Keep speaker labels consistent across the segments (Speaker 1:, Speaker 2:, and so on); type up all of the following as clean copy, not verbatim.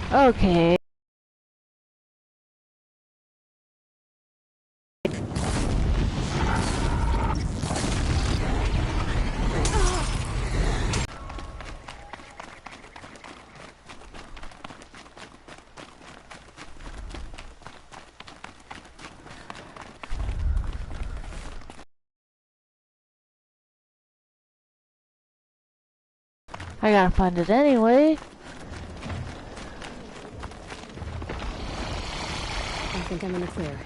Speaker 1: Okay. I gotta find it anyway.
Speaker 2: I think I'm in the clear.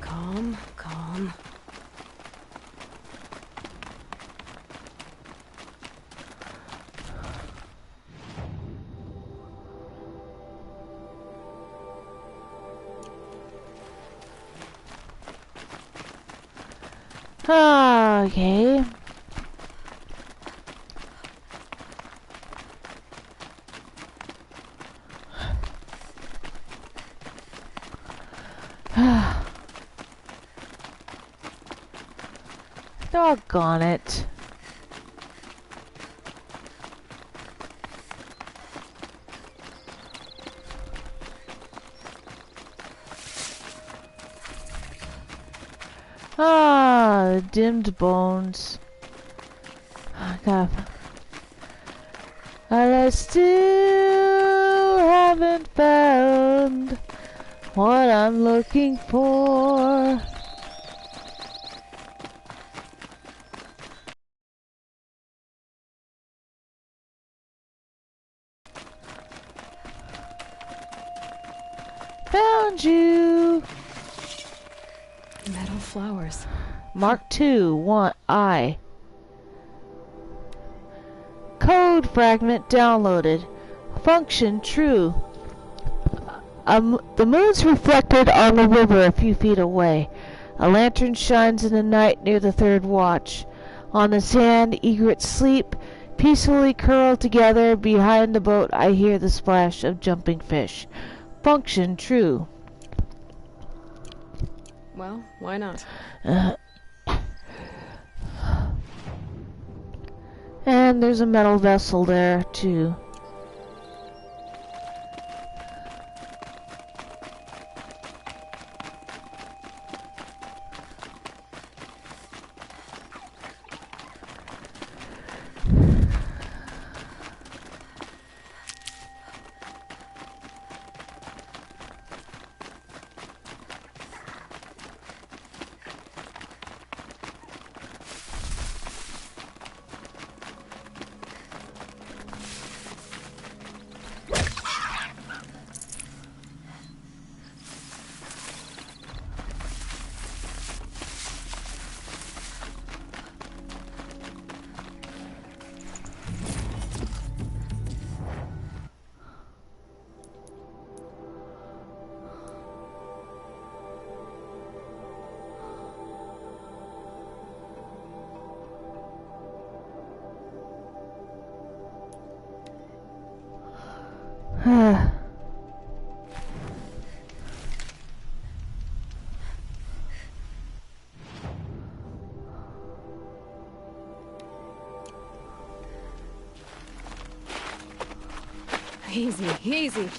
Speaker 2: Calm, calm.
Speaker 1: Okay. Doggone it. Ah, dimmed bones. God. I still haven't found what I'm looking for. Found you.
Speaker 2: Metal flowers.
Speaker 1: Mark 2, 1I. Code fragment downloaded. Function true. The moon's reflected on the river a few feet away. A lantern shines in the night near the third watch. On the sand, egrets sleep, peacefully curled together. Behind the boat, I hear the splash of jumping fish. Function true.
Speaker 2: Well, why not?
Speaker 1: And there's a metal vessel there, too.
Speaker 2: Easy, easy.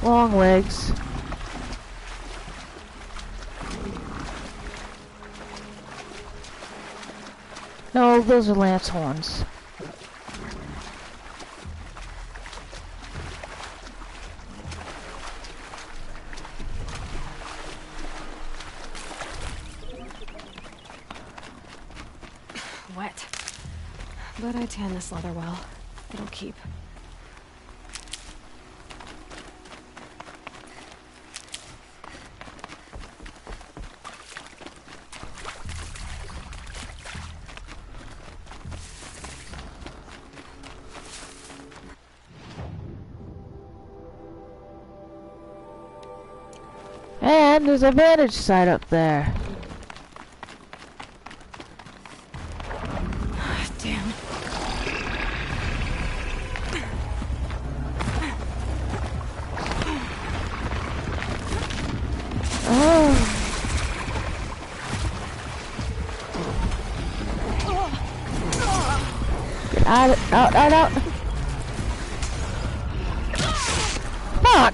Speaker 1: Long legs. No, those are lance horns.
Speaker 2: Wet. But I tan this leather well. It'll keep.
Speaker 1: And there's a vantage site up there.
Speaker 2: Damn.
Speaker 1: Oh. Get out. Fuck!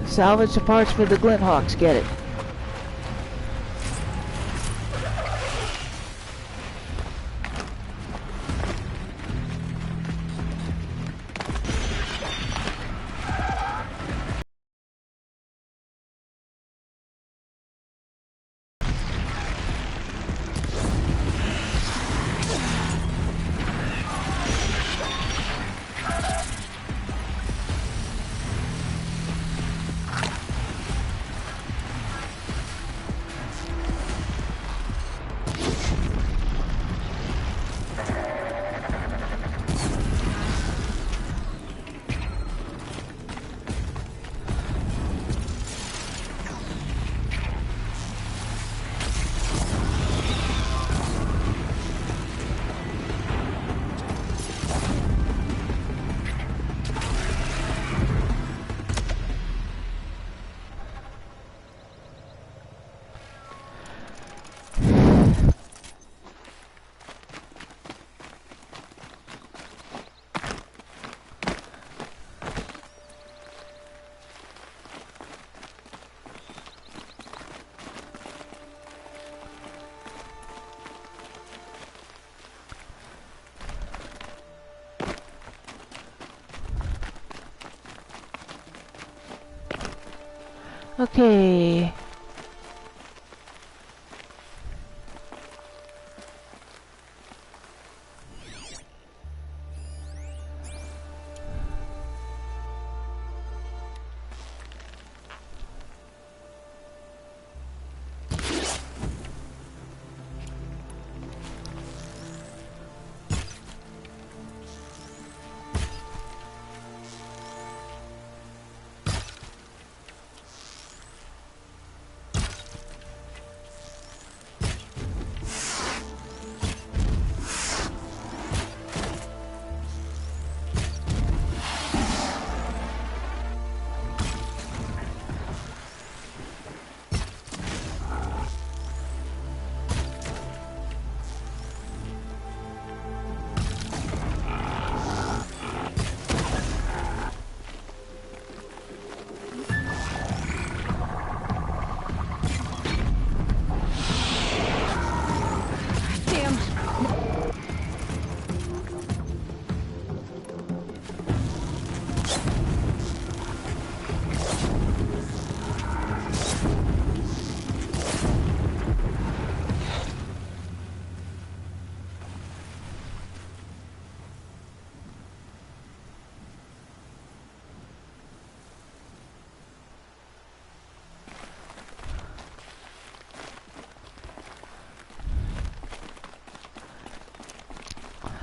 Speaker 1: Salvage the parts for the Glinthawks, get it. Okay.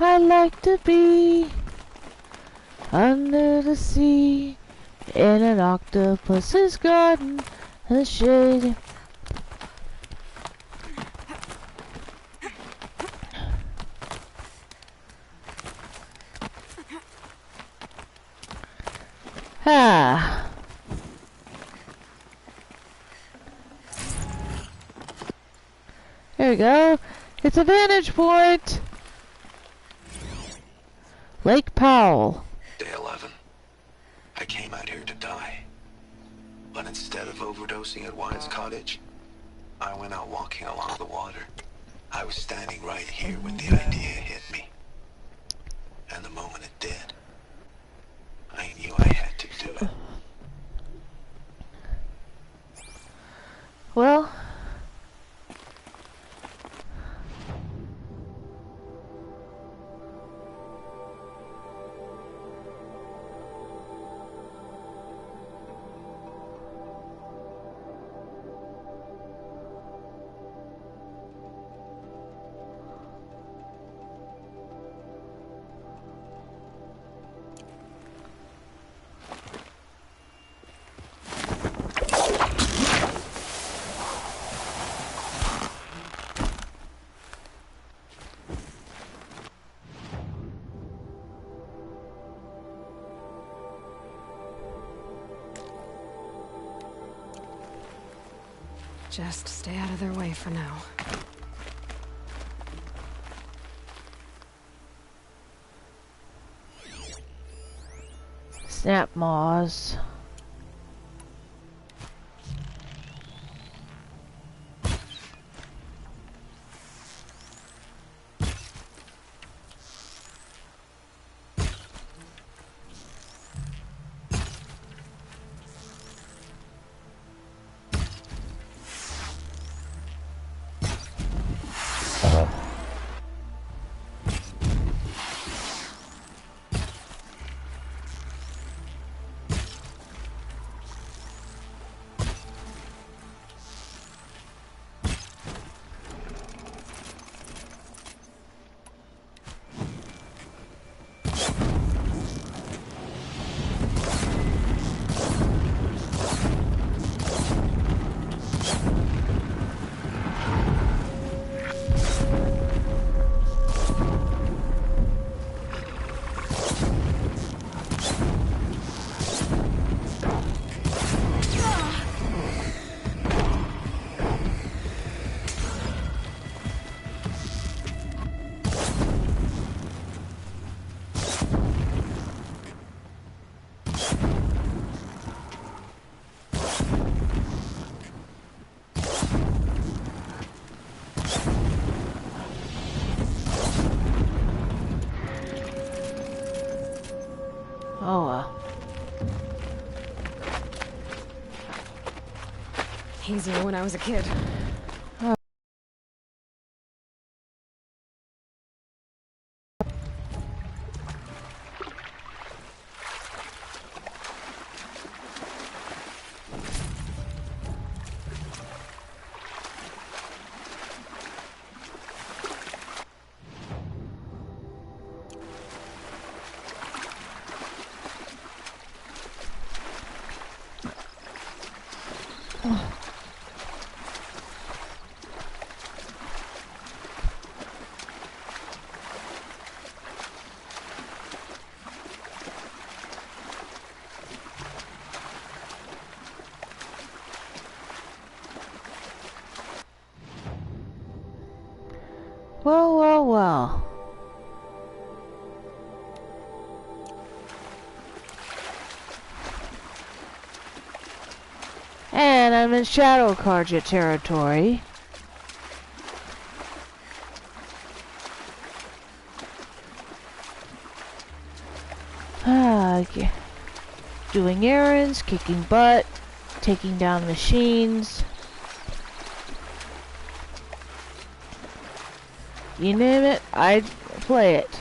Speaker 1: I like to be under the sea in an octopus's garden, a shade. Ah. There we go. It's a vantage point. Lake Powell.
Speaker 3: Day 11. I came out here to die. But instead of overdosing at Wyatt's cottage, I went out walking along the water. I was standing right here when the idea hit me. And the moment it did, I knew I had to do it.
Speaker 1: Well,
Speaker 2: Just stay out of their way for now.
Speaker 1: snap maws. Oh well.
Speaker 2: Easier when I was a kid.
Speaker 1: Well, well, well. And I'm in Shadow Carja territory. Okay. Doing errands, kicking butt, taking down machines. You name it, I'd play it.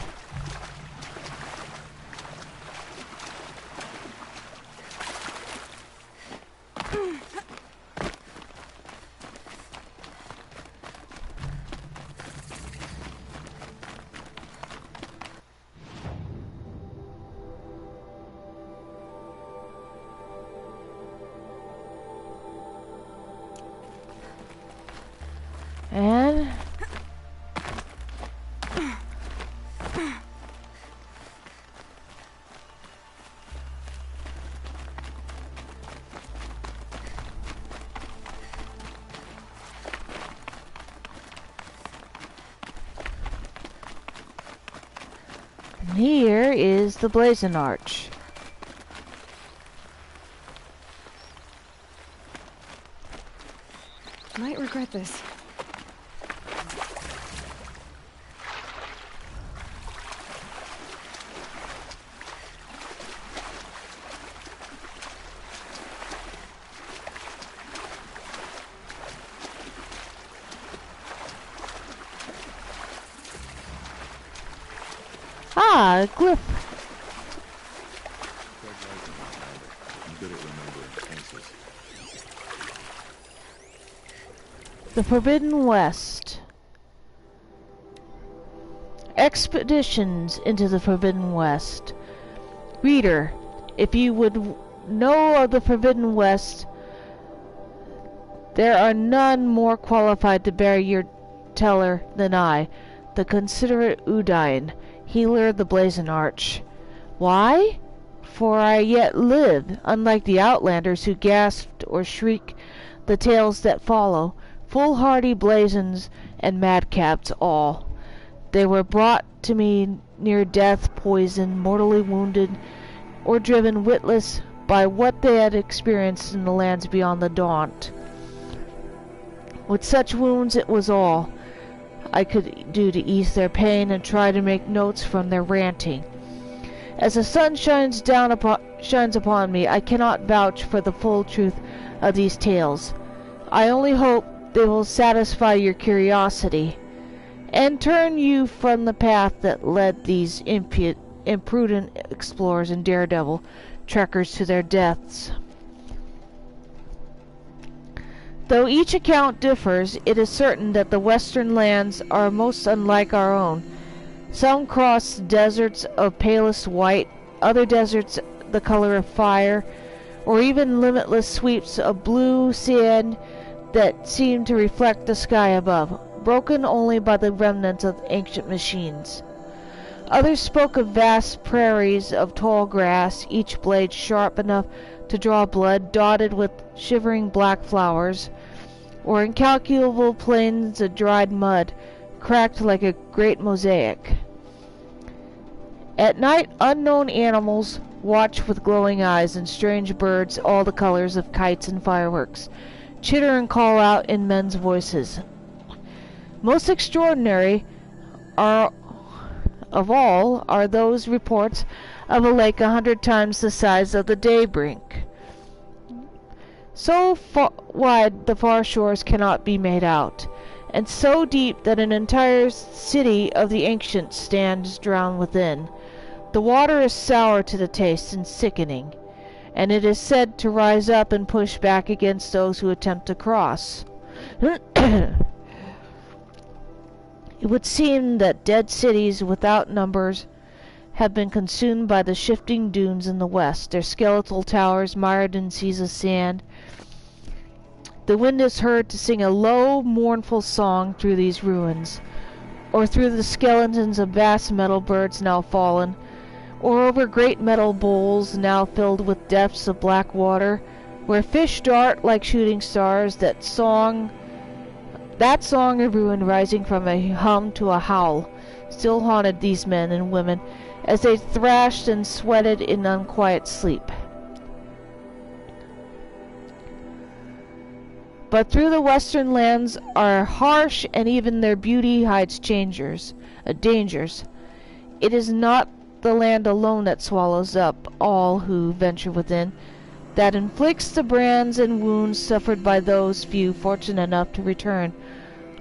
Speaker 1: Here is the Blazon Arch.
Speaker 2: Might regret this.
Speaker 1: Ah, a glyph. The Forbidden West. Expeditions into the Forbidden West. Reader, if you would know of the Forbidden West, there are none more qualified to bear your teller than I, the considerate Udine, healer of the Blazon Arch. Why? For I yet live, unlike the outlanders who gasped or shriek the tales that follow, foolhardy blazons and madcaps all. They were brought to me near death, poisoned, mortally wounded, or driven witless by what they had experienced in the lands beyond the Daunt. With such wounds it was all I could do to ease their pain and try to make notes from their ranting. As the sun shines upon me, I cannot vouch for the full truth of these tales. I only hope they will satisfy your curiosity, and turn you from the path that led these imprudent explorers and daredevil trekkers to their deaths. Though each account differs, it is certain that the western lands are most unlike our own. Some cross deserts of palest white, other deserts the color of fire, or even limitless sweeps of blue sand that seem to reflect the sky above, broken only by the remnants of ancient machines. Others spoke of vast prairies of tall grass, each blade sharp enough to draw blood, dotted with shivering black flowers, or incalculable plains of dried mud, cracked like a great mosaic. At night, unknown animals watch with glowing eyes, and strange birds, all the colors of kites and fireworks, chitter and call out in men's voices. Most extraordinary of all are those reports of a lake 100 times the size of the Daybrink, so wide the far shores cannot be made out, and so deep that an entire city of the ancients stands drowned within. The water is sour to the taste and sickening, and it is said to rise up and push back against those who attempt to cross. It would seem that dead cities without numbers have been consumed by the shifting dunes in the west, their skeletal towers mired in seas of sand. The wind is heard to sing a low, mournful song through these ruins, or through the skeletons of vast metal birds now fallen, or over great metal bowls now filled with depths of black water, where fish dart like shooting stars. That song of ruin, rising from a hum to a howl, still haunted these men and women as they thrashed and sweated in unquiet sleep. But through the western lands are harsh, and even their beauty hides dangers. It is not the land alone that swallows up all who venture within, that inflicts the brands and wounds suffered by those few fortunate enough to return.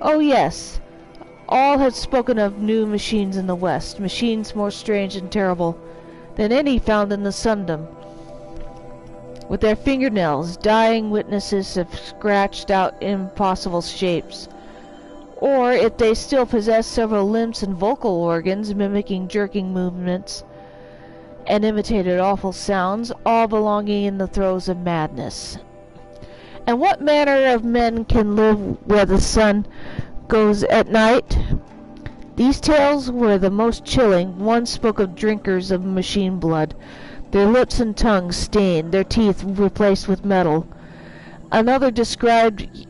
Speaker 1: Oh yes, all have spoken of new machines in the west, machines more strange and terrible than any found in the Sundom. With their fingernails, dying witnesses have scratched out impossible shapes. Or, if they still possess several limbs and vocal organs, mimicking jerking movements and imitated awful sounds, all belonging in the throes of madness. And what manner of men can live where the sun goes at night? These tales were the most chilling. One spoke of drinkers of machine blood, their lips and tongues stained, their teeth replaced with metal. Another described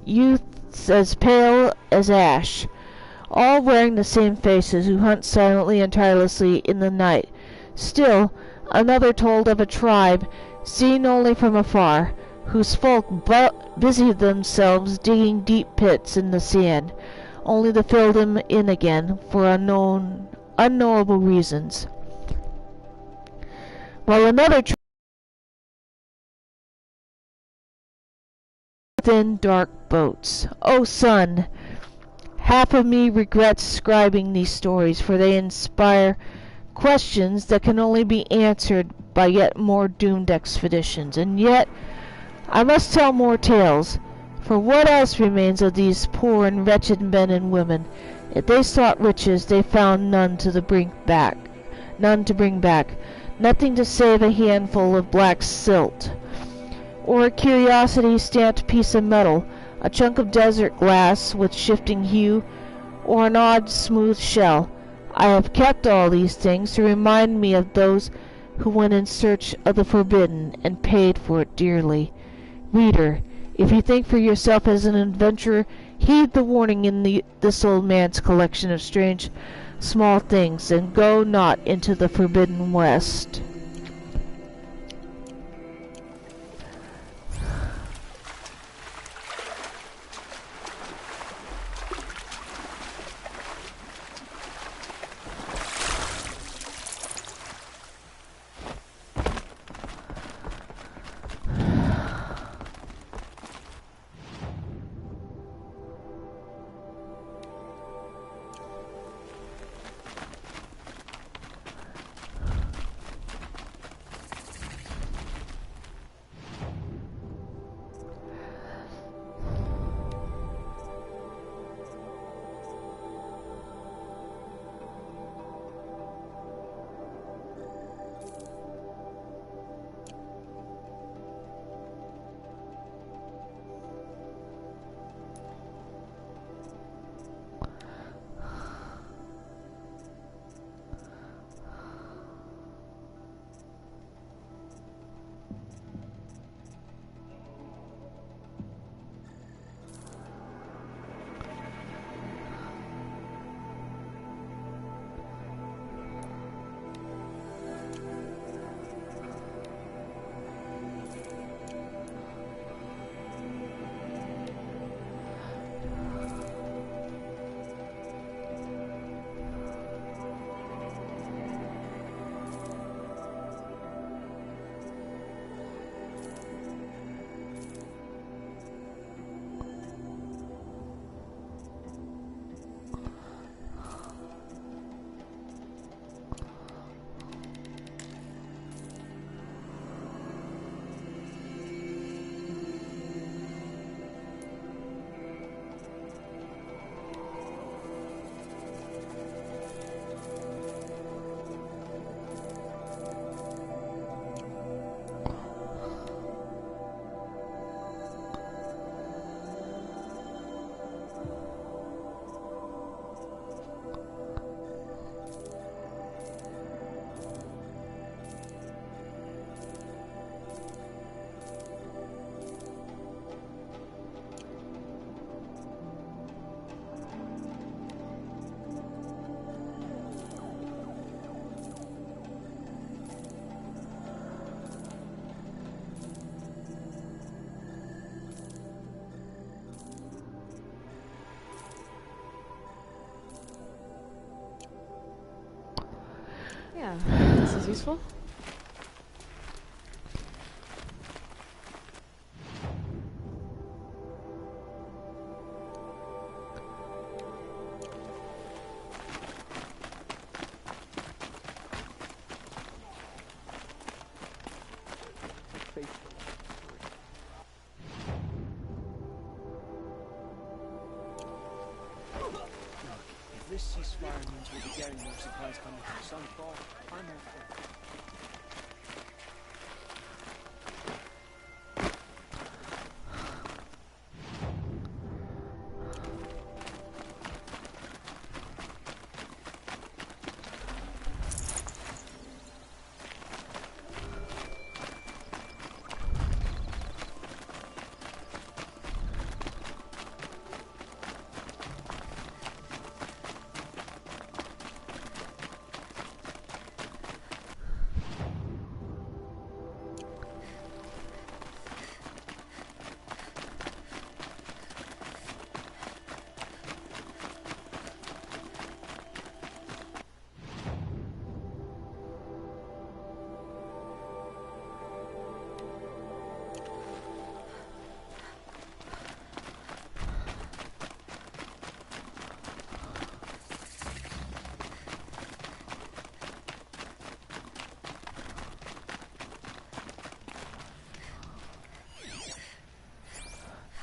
Speaker 1: youths as pale as ash, all wearing the same faces, who hunt silently and tirelessly in the night. Still another told of a tribe, seen only from afar, whose folk busied themselves digging deep pits in the sand, only to fill them in again for unknowable reasons. While another tribe within dark boats. Oh, son, half of me regrets scribing these stories, for they inspire questions that can only be answered by yet more doomed expeditions. And yet I must tell more tales, for what else remains of these poor and wretched men and women? If they sought riches, they found none to bring back, nothing to save a handful of black silt, or a curiosity stamped piece of metal, a chunk of desert glass with shifting hue, or an odd smooth shell. I have kept all these things to remind me of those who went in search of the forbidden and paid for it dearly. Reader, if you think for yourself as an adventurer, heed the warning in this old man's collection of strange small things, and go not into the forbidden West.
Speaker 2: Yeah, this is useful.
Speaker 4: This ceasefire means we'll be getting more supplies coming from Sunfall. I'm all for it.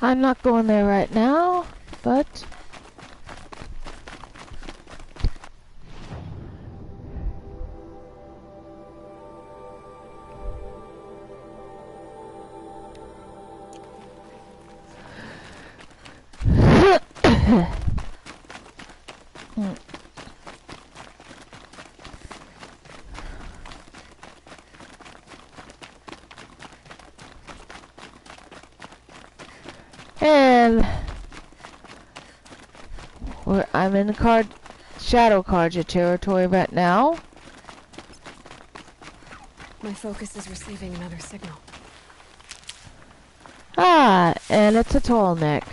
Speaker 1: I'm not going there right now, but... And I'm in the shadow Karja territory right now.
Speaker 2: My focus is receiving another signal.
Speaker 1: Ah, and it's a tall neck.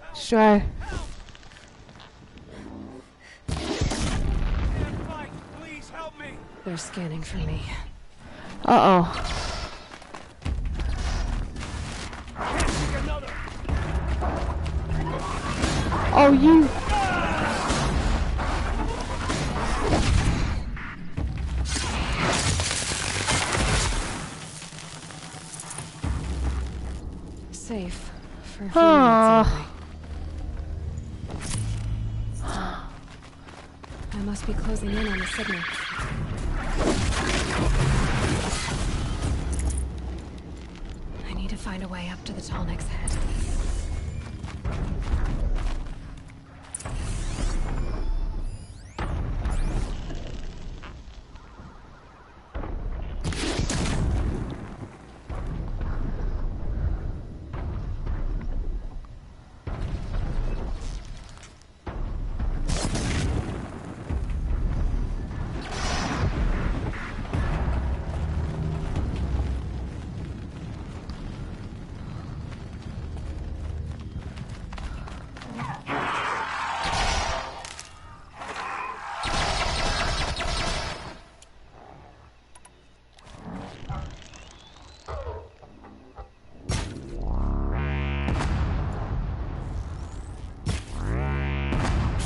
Speaker 1: Let's try.
Speaker 4: Please help me.
Speaker 2: They're scanning for me.
Speaker 1: Uh-oh. Oh, you...
Speaker 2: Safe for a few minutes anyway. I must be closing in on the signal. I need to find a way up to the Tallneck's head.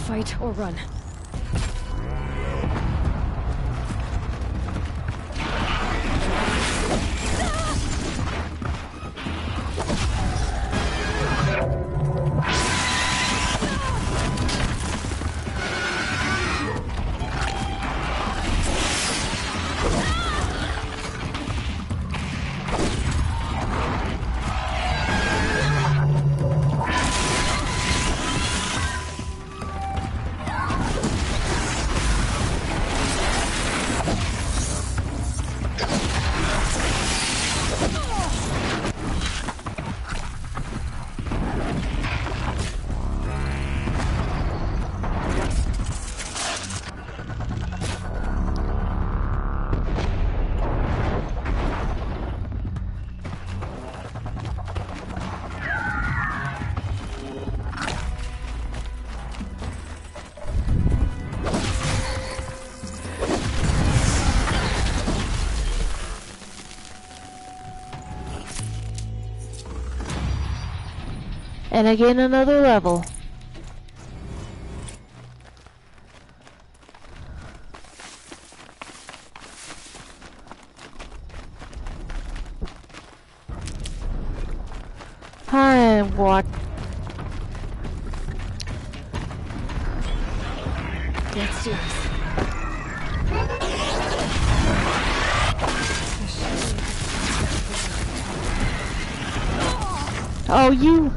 Speaker 2: Fight or run.
Speaker 1: And again another level. Hi, what?
Speaker 2: Let's do this.
Speaker 1: Oh, you...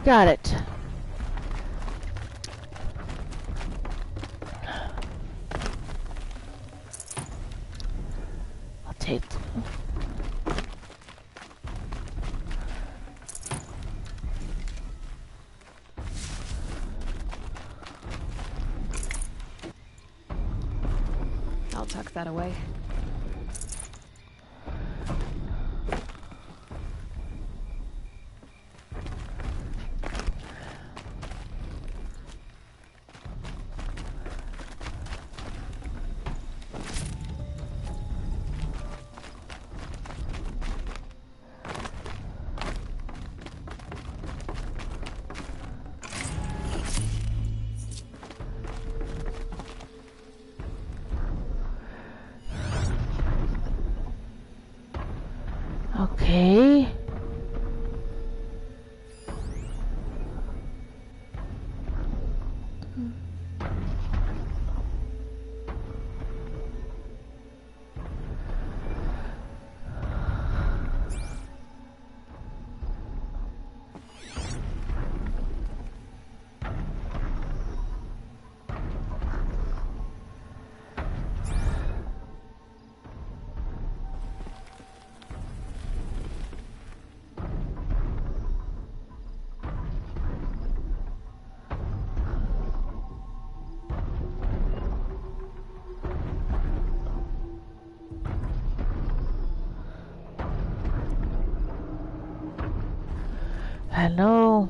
Speaker 1: Got it. I'll take them.
Speaker 2: I'll tuck that away.
Speaker 1: Okay. Hello.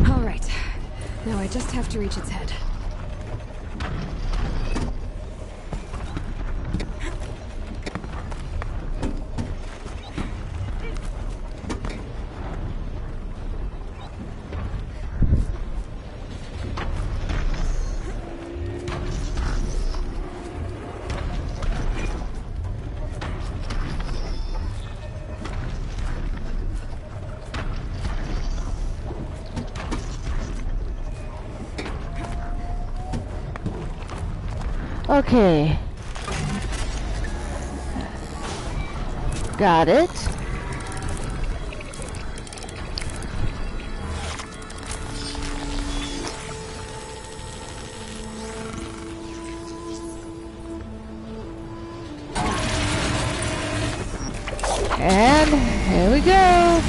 Speaker 2: All right. Now I just have to reach its head.
Speaker 1: Okay. Got it. And here we go.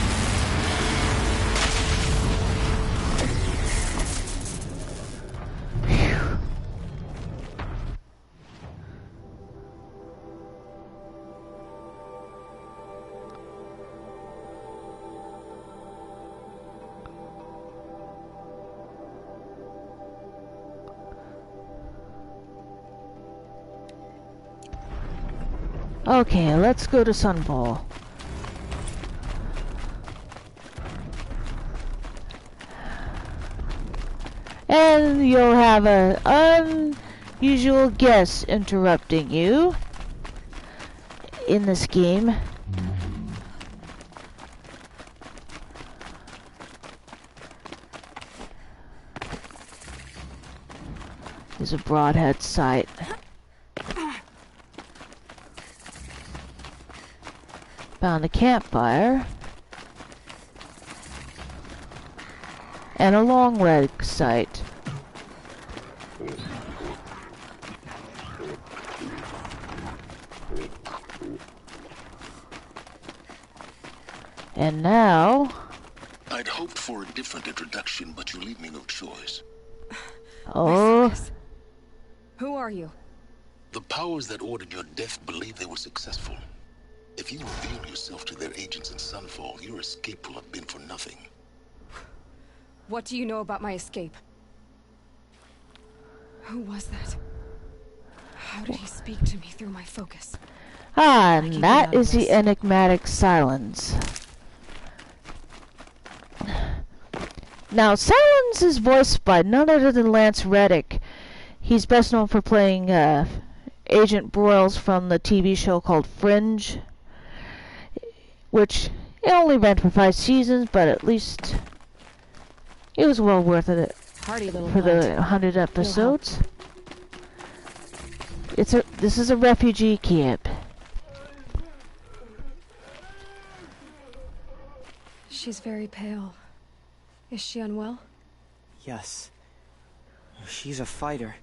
Speaker 1: Okay, let's go to Sunfall. And you'll have an unusual guest interrupting you in this game. There's a broadhead sight. Found a campfire. And a long leg sight. And now...
Speaker 5: I'd hoped for a different introduction, but you leave me no choice.
Speaker 1: Oh...
Speaker 2: Who are you?
Speaker 5: The powers that ordered your death believe they were successful. If you reveal yourself to their agents in Sunfall, your escape will have been for nothing.
Speaker 2: What do you know about my escape? Who was that? How did he speak to me through my focus?
Speaker 1: Ah, and that is the enigmatic silence. Now, Silence is voiced by none other than Lance Reddick. He's best known for playing Agent Broyles from the TV show called Fringe, which it only ran for 5 seasons, but at least it was well worth it
Speaker 2: Hardy little
Speaker 1: for
Speaker 2: plant.
Speaker 1: the 100 episodes. This is a refugee camp.
Speaker 2: She's very pale. Is she unwell?
Speaker 6: Yes. She's a fighter,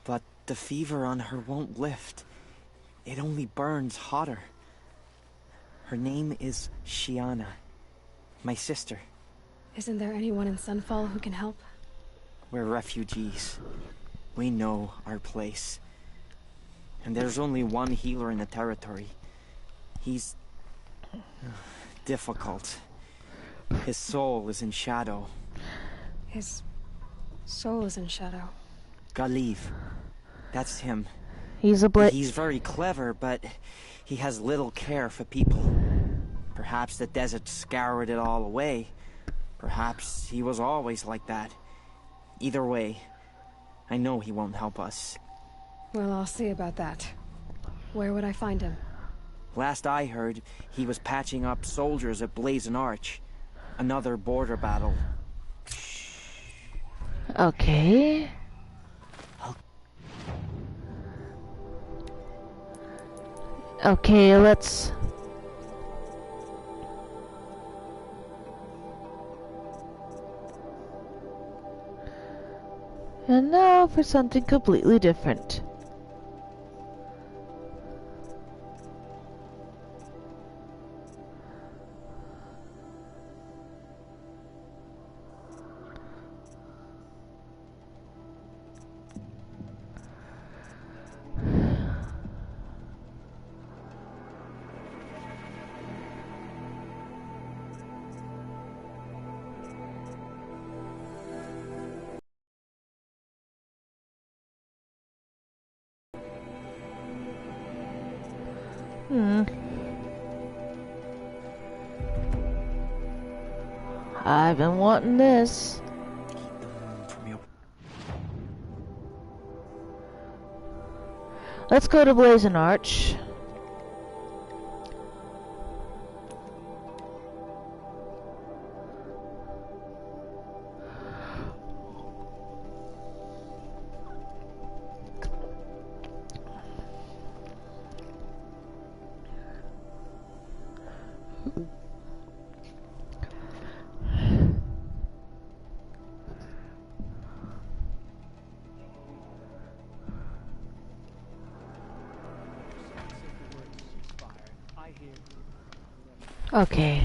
Speaker 6: but the fever on her won't lift. It only burns hotter. Her name is Shiana, my sister.
Speaker 2: Isn't there anyone in Sunfall who can help?
Speaker 6: We're refugees. We know our place. And there's only one healer in the territory. He's difficult. His soul is in shadow.
Speaker 2: His soul is in shadow.
Speaker 6: Galiv. That's him.
Speaker 1: He's
Speaker 6: very clever, but he has little care for people. Perhaps the desert scoured it all away. Perhaps he was always like that. Either way, I know he won't help us.
Speaker 2: Well, I'll see about that. Where would I find him?
Speaker 6: Last I heard, he was patching up soldiers at Blazing Arch. Another border battle.
Speaker 1: Okay. Okay, let's... And now for something completely different. I've been wanting this. Let's go to Blazing Arch. Okay.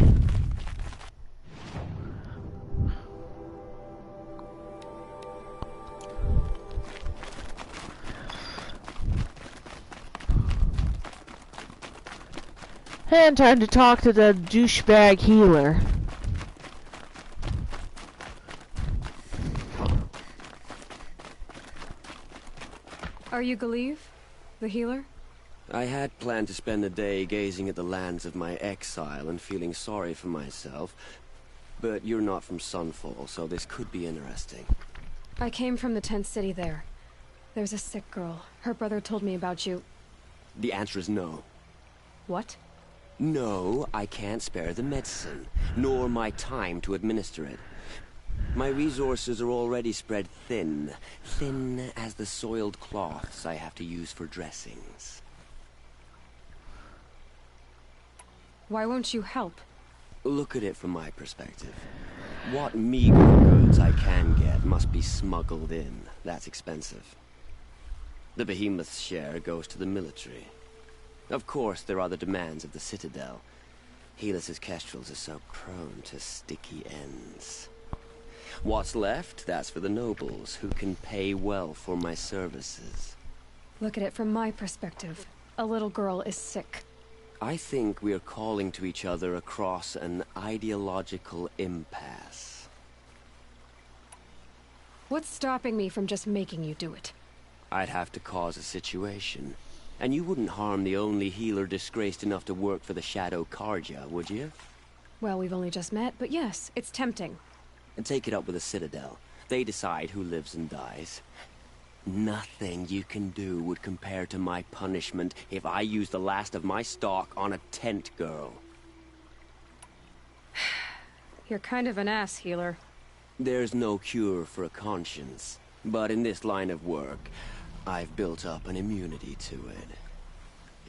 Speaker 1: And time to talk to the douchebag healer.
Speaker 2: Are you Galiv, the healer?
Speaker 7: I had planned to spend the day gazing at the lands of my exile and feeling sorry for myself, but you're not from Sunfall, so this could be interesting.
Speaker 2: I came from the tent city there. There's a sick girl. Her brother told me about you.
Speaker 7: The answer is no.
Speaker 2: What?
Speaker 7: No, I can't spare the medicine, nor my time to administer it. My resources are already spread thin, thin as the soiled cloths I have to use for dressings.
Speaker 2: Why won't you help?
Speaker 7: Look at it from my perspective. What meager goods I can get must be smuggled in. That's expensive. The behemoth's share goes to the military. Of course, there are the demands of the Citadel. Helis's kestrels are so prone to sticky ends. What's left, that's for the nobles, who can pay well for my services.
Speaker 2: Look at it from my perspective. A little girl is sick.
Speaker 7: I think we are calling to each other across an ideological impasse.
Speaker 2: What's stopping me from just making you do it?
Speaker 7: I'd have to cause a situation. And you wouldn't harm the only healer disgraced enough to work for the Shadow Carja, would you?
Speaker 2: Well, we've only just met, but yes, it's tempting.
Speaker 7: And take it up with the Citadel. They decide who lives and dies. Nothing you can do would compare to my punishment if I used the last of my stock on a tent girl.
Speaker 2: You're kind of an ass, healer.
Speaker 7: There's no cure for a conscience, but in this line of work, I've built up an immunity to it.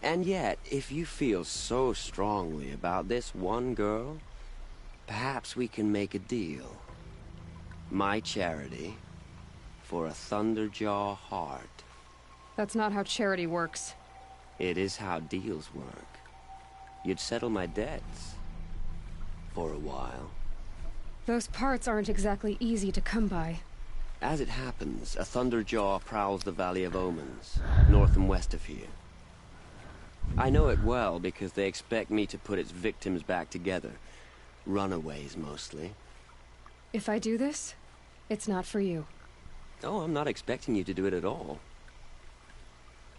Speaker 7: And yet, if you feel so strongly about this one girl, perhaps we can make a deal. My charity for a Thunderjaw heart.
Speaker 2: That's not how charity works.
Speaker 7: It is how deals work. You'd settle my debts. For a while.
Speaker 2: Those parts aren't exactly easy to come by.
Speaker 7: As it happens, a Thunderjaw prowls the Valley of Omens, north and west of here. I know it well because they expect me to put its victims back together. Runaways, mostly.
Speaker 2: If I do this, it's not for you.
Speaker 7: Oh, I'm not expecting you to do it at all.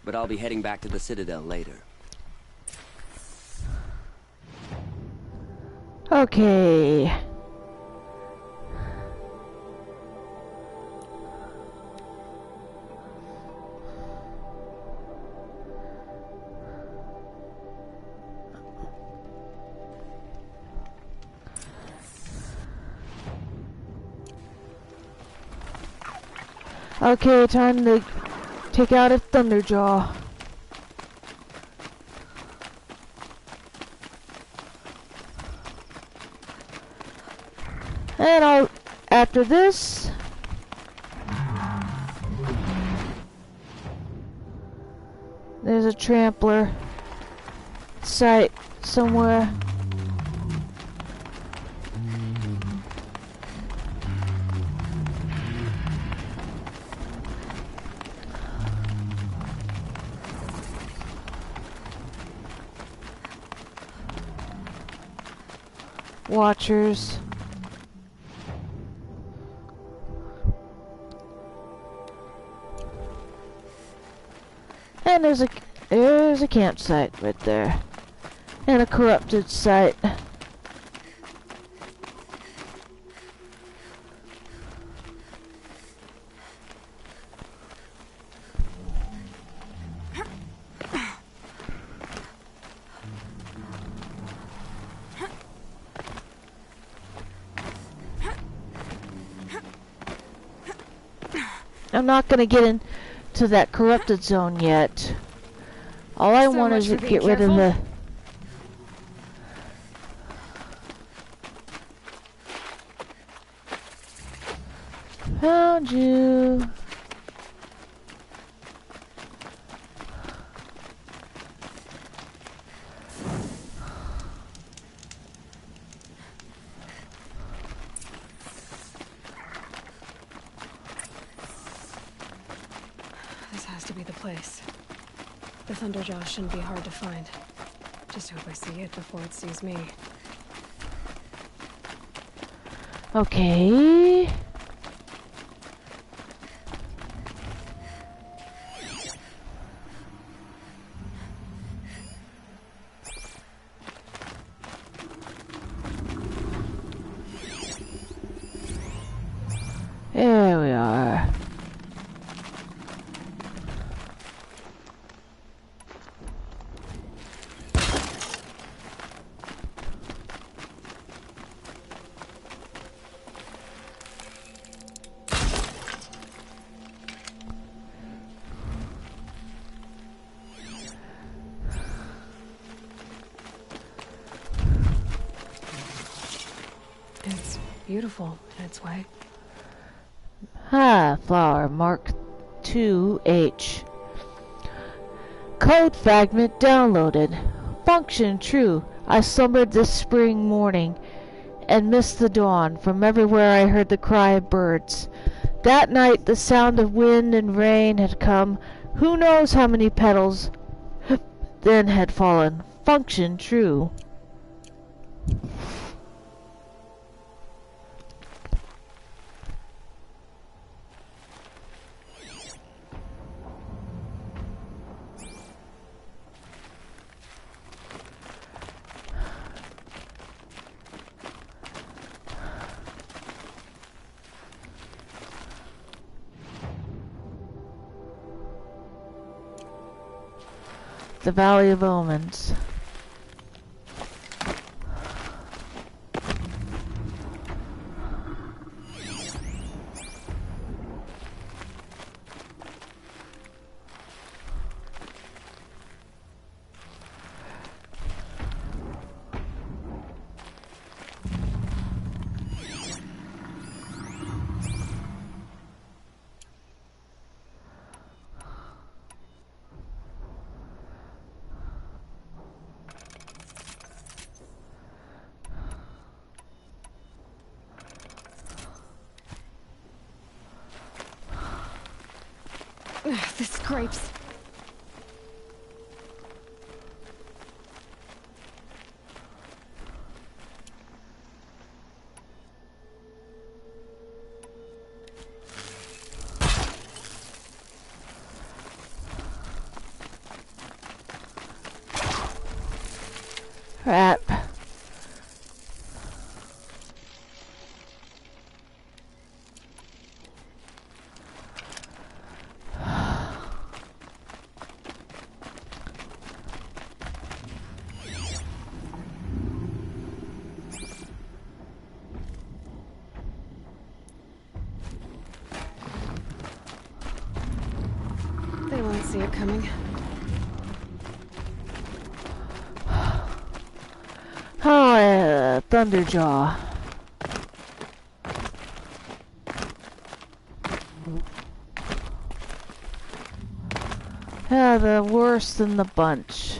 Speaker 7: But I'll be heading back to the Citadel later.
Speaker 1: Okay. Okay, time to take out a Thunderjaw. And after this, there's a trampler site somewhere. Watchers. And there's a campsite right there. And a corrupted site. I'm not gonna get into that corrupted zone yet. All I want is to get rid of the... Found you.
Speaker 2: This has to be the place. The Thunderjaw shouldn't be hard to find. Just hope I see it before it sees me.
Speaker 1: Okay. There we are.
Speaker 2: It's beautiful in its way.
Speaker 1: Ah, flower Mark 2H. Code fragment downloaded. Function true. I slumbered this spring morning and missed the dawn. From everywhere I heard the cry of birds. That night the sound of wind and rain had come. Who knows how many petals then had fallen. Function true. The Valley of Omens.
Speaker 2: This scrapes.
Speaker 1: Crap.
Speaker 2: They won't see it coming.
Speaker 1: Oh, Thunderjaw. Yeah, the worst in the bunch.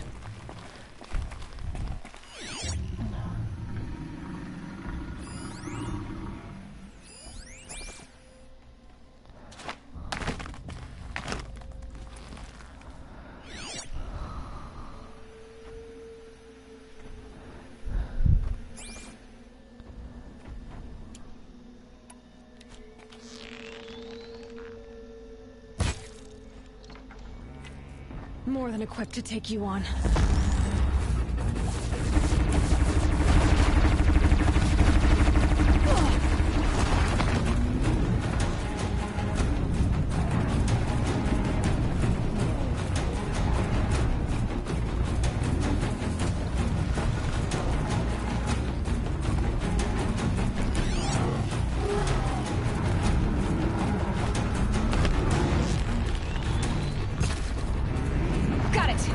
Speaker 2: More than equipped to take you on. Got it.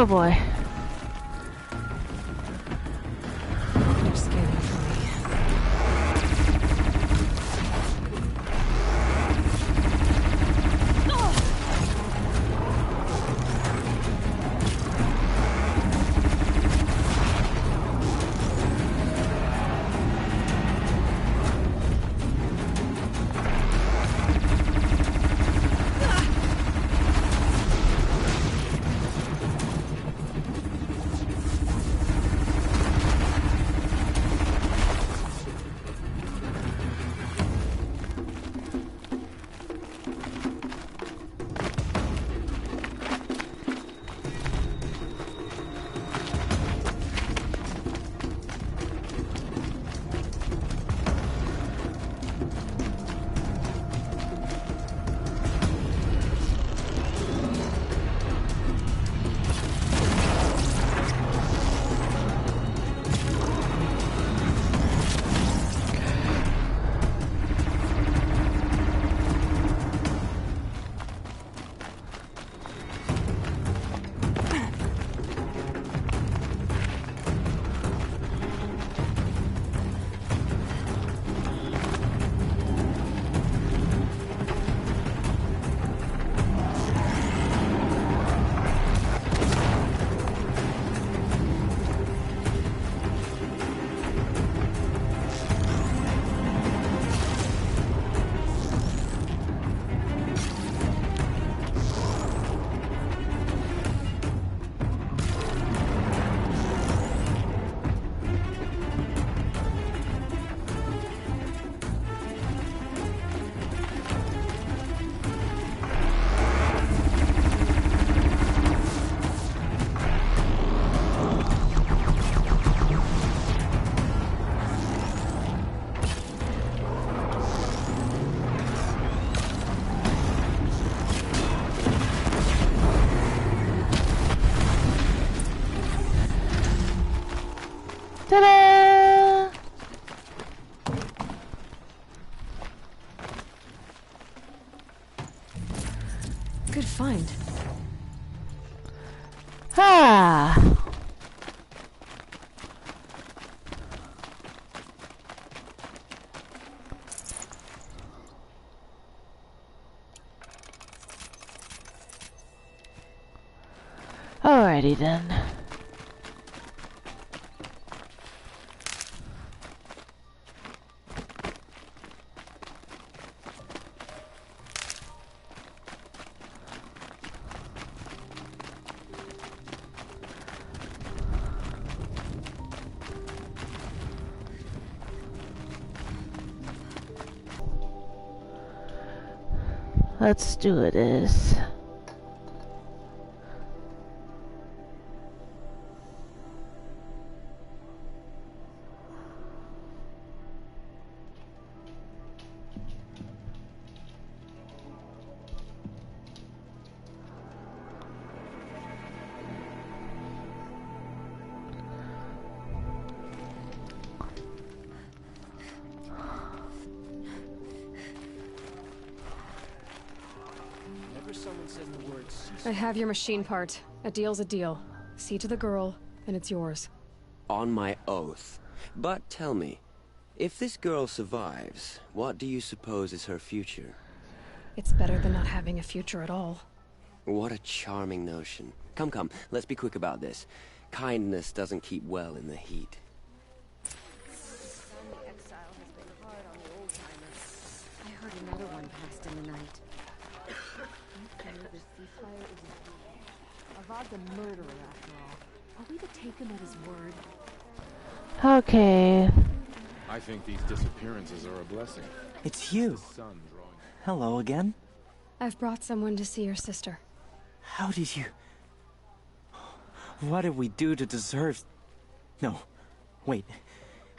Speaker 1: Oh boy.
Speaker 2: They're scanning for me.
Speaker 1: Ta-da!
Speaker 2: Good find.
Speaker 1: Ah! Alrighty then. Let's do this.
Speaker 4: Someone says the word cease.
Speaker 2: I have your machine part. A deal's a deal. See to the girl, and it's yours.
Speaker 7: On my oath. But tell me, if this girl survives, what do you suppose is her future?
Speaker 2: It's better than not having a future at all.
Speaker 7: What a charming notion. Come, come, let's be quick about this. Kindness doesn't keep well in the heat.
Speaker 8: Some exile has been hard on the old-timers. I heard another one passed in the night. The ceasefire is Avad's a murderer after all. Are we to take him at his word?
Speaker 1: Okay.
Speaker 9: I think these disappearances are a blessing.
Speaker 6: It's you. Hello again.
Speaker 2: I've brought someone to see your sister.
Speaker 6: How did you... What did we do to deserve... No. Wait.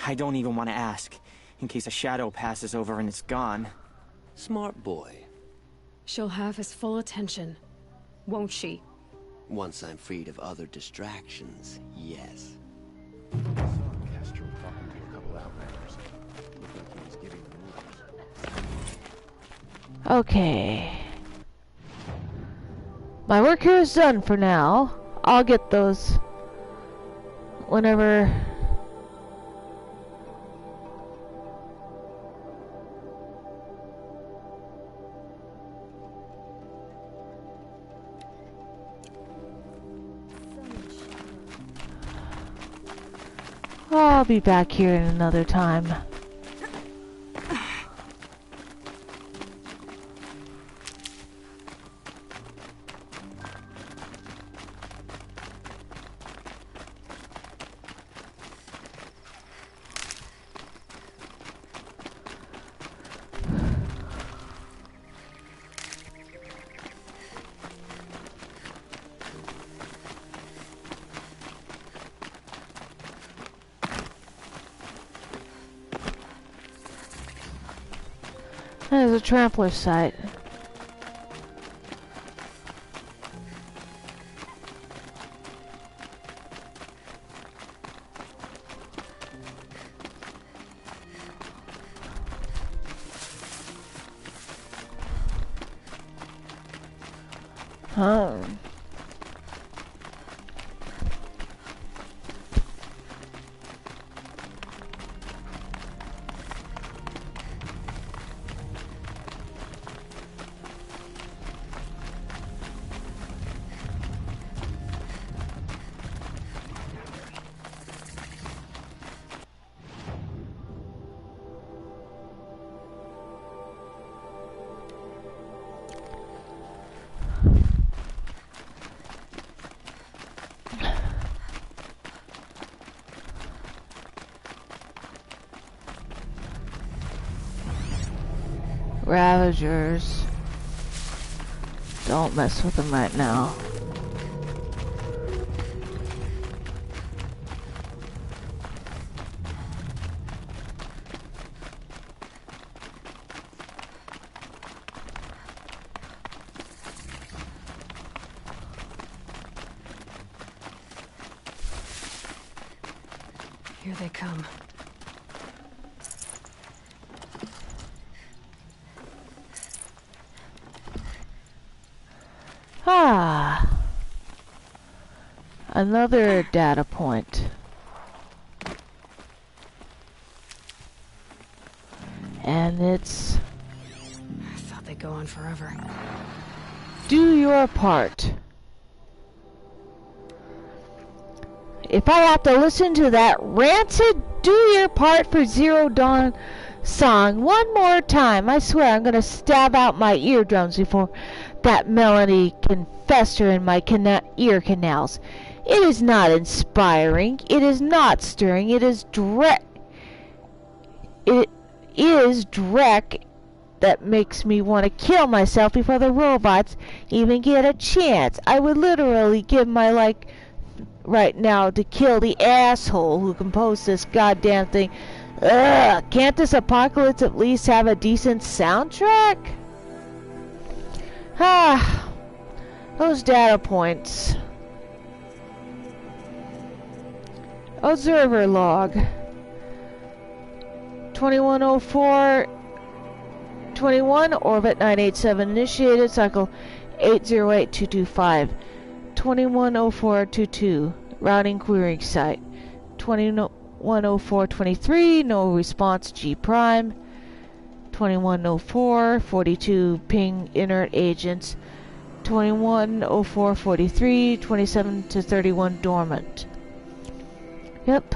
Speaker 6: I don't even want to ask. In case a shadow passes over and it's gone.
Speaker 7: Smart boy.
Speaker 2: She'll have his full attention, won't she?
Speaker 7: Once I'm freed of other distractions, yes.
Speaker 9: Castro talking to a couple outlanders. Looked like he was giving them orders.
Speaker 1: Okay. My work here is done for now. I'll get those whenever. I'll be back here in another time. There's a trampler site. Huh. Ravagers. Don't mess with them right now.
Speaker 2: Here they come.
Speaker 1: Ah, another data point. And it's...
Speaker 2: I thought they'd go on forever.
Speaker 1: Do your part. If I have to listen to that rancid Do Your Part for Zero Dawn song one more time, I swear I'm gonna stab out my eardrums before that melody can fester in my ear canals. It is not inspiring. It is not stirring. It is dreck that makes me want to kill myself before the robots even get a chance. I would literally give my life right now to kill the asshole who composed this goddamn thing. Ugh, can't this apocalypse at least have a decent soundtrack? Ah, those data points. Observer log. 2104 21, orbit 987 initiated, cycle 808225. 210422, routing querying site. 210423, no response G prime. 210442, ping inert agents. 210443, 27 to 31 dormant. Yep.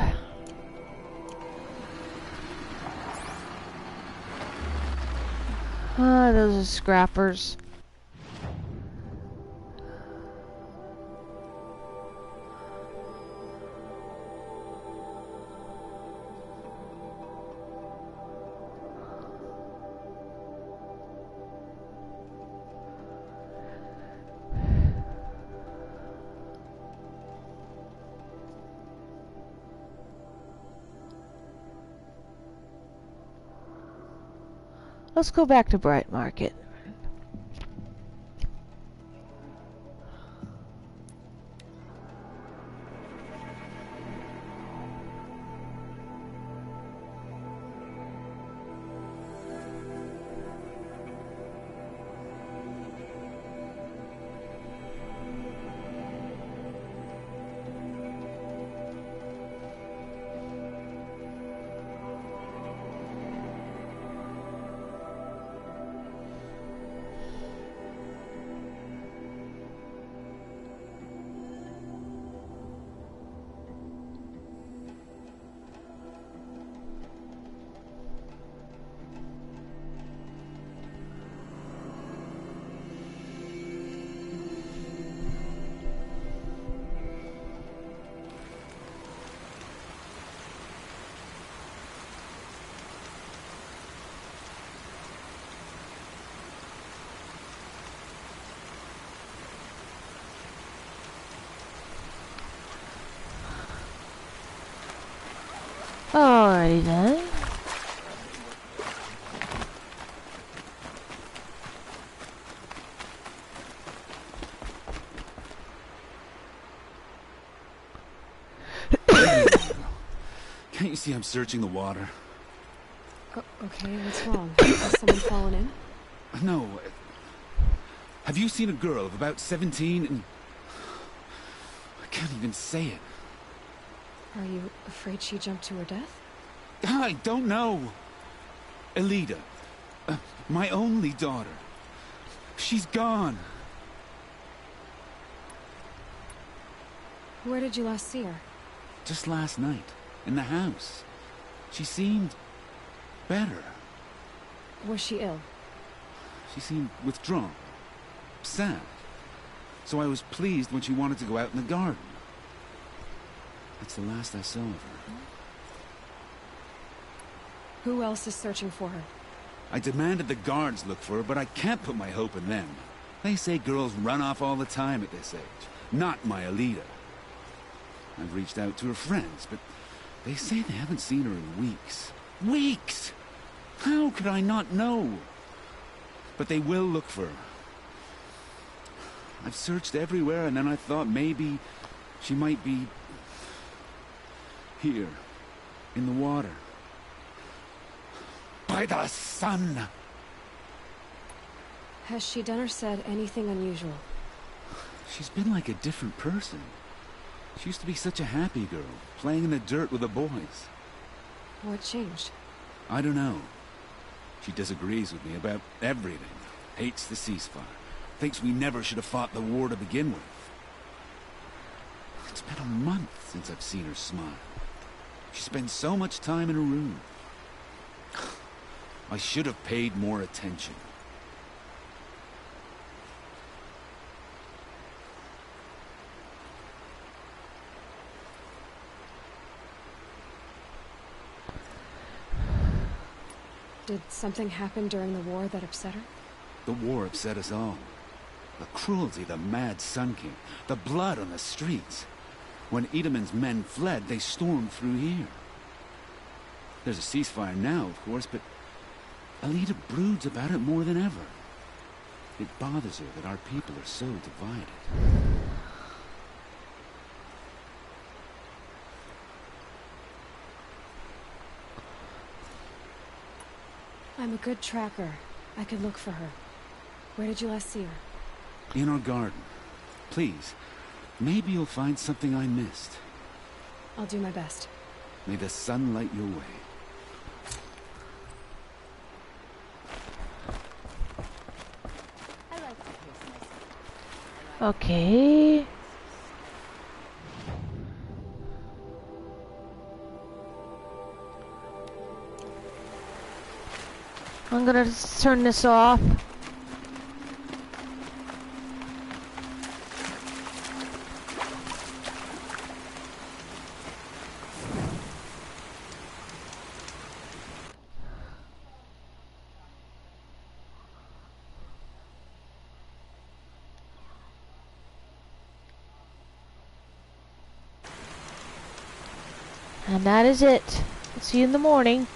Speaker 1: Ah, those are scrappers. Let's go back to Bright Market. Alrighty then.
Speaker 9: Can't you see I'm searching the water?
Speaker 2: Okay, what's wrong? Has someone fallen in?
Speaker 9: No. Have you seen a girl of about 17 and... I can't even say it.
Speaker 2: Are you afraid she jumped to her death?
Speaker 9: I don't know. Elida. My only daughter. She's gone.
Speaker 2: Where did you last see her?
Speaker 9: Just last night. In the house. She seemed... better.
Speaker 2: Was she ill?
Speaker 9: She seemed withdrawn. Sad. So I was pleased when she wanted to go out in the garden. That's the last I saw of her.
Speaker 2: Who else is searching for her?
Speaker 9: I demanded the guards look for her, but I can't put my hope in them. They say girls run off all the time at this age. Not my Alita. I've reached out to her friends, but they say they haven't seen her in weeks. Weeks! How could I not know? But they will look for her. I've searched everywhere, and then I thought maybe she might be... here, in the water. By the sun!
Speaker 2: Has she done or said anything unusual?
Speaker 9: She's been like a different person. She used to be such a happy girl, playing in the dirt with the boys.
Speaker 2: What changed?
Speaker 9: I don't know. She disagrees with me about everything. Hates the ceasefire. Thinks we never should have fought the war to begin with. It's been a month since I've seen her smile. She spends so much time in her room. I should have paid more attention.
Speaker 2: Did something happen during the war that upset her?
Speaker 9: The war upset us all. The cruelty, the mad Sun King, the blood on the streets. When Itaman's men fled, they stormed through here. There's a ceasefire now, of course, but Alita broods about it more than ever. It bothers her that our people are so divided.
Speaker 2: I'm a good tracker. I could look for her. Where did you last see her?
Speaker 9: In our garden. Please, maybe you'll find something I missed.
Speaker 2: I'll do my best.
Speaker 9: May the sun light your way.
Speaker 1: Okay. I'm gonna turn this off. And that is it. See you in the morning.